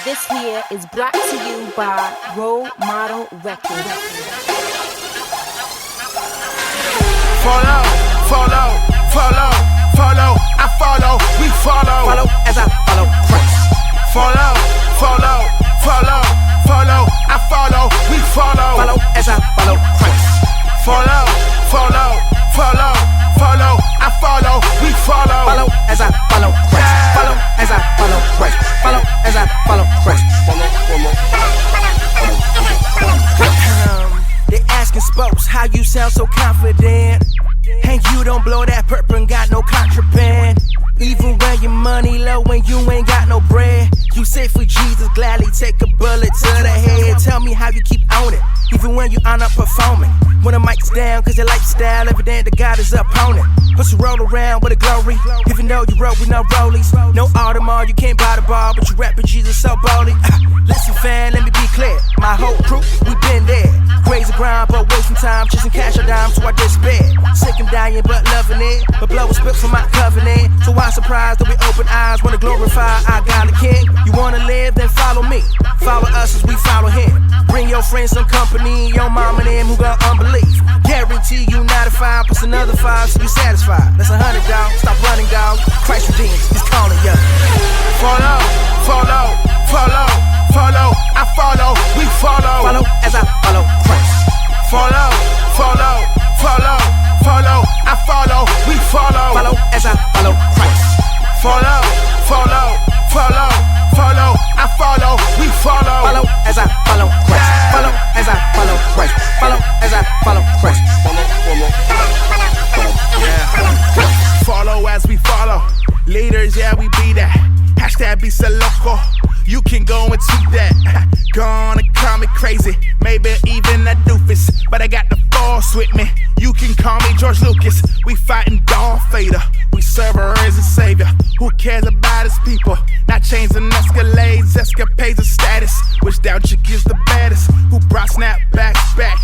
This here is brought to you by Role Model Records. Follow, follow, follow, follow. I follow, we follow. Follow as I follow Christ. Follow, follow, follow, follow. I follow, we follow. Follow as I follow Christ. Follow, follow, follow, follow. I follow, we follow. Follow as I follow Christ. Follow as I follow Christ. Follow as I follow Christ. They asking spokes how you sound so confident. And you don't blow that purple and got no contraband. Even when your money low and you ain't got no bread, you say for Jesus gladly take a bullet to the head. Tell me how you keep on it, even when you are not performing. When the mic's down, cause your lifestyle evident that God is opponent. Plus you roll around with a glory, even though you roll with no rollies. No Audemars, you can't buy the bar, but you rapping Jesus so boldly. Listen fam, let me be clear, my whole crew, we been there. Crazy grind, but wasting time, chasing cash or dime, so I despair. Sick and dying, but loving it, but blow a spit from my covenant. So I'm surprised that we open eyes, wanna glorify our God the King. You wanna live, then follow me, follow us as we follow him. Bring your friends some company, your mom and them who got unbelief. Guarantee you 9 to 5 plus another 5 so you satisfied. That's 100, dog. Stop running, dog. Christ redeems, he's calling ya. Follow, follow, follow, follow. I follow, we follow. Follow as I follow Christ. Follow, follow, follow, follow. I follow, we follow. Follow as I follow Christ. Follow, follow, follow, follow. I follow, we follow. Follow as I follow Christ. Follow as I follow Christ. Follow as I follow Christ. Yeah. Follow as we follow. Leaders, yeah, we be that. Hashtag be so loco. You can go and tweet that. Gonna call me crazy, maybe even a doofus, but I got the force with me. You can call me George Lucas. We fighting Darth Vader. We serve her as a savior. Who cares about his people? Not chains and escalades, escapades of status. Which down chick is the baddest? Who brought snapbacks back?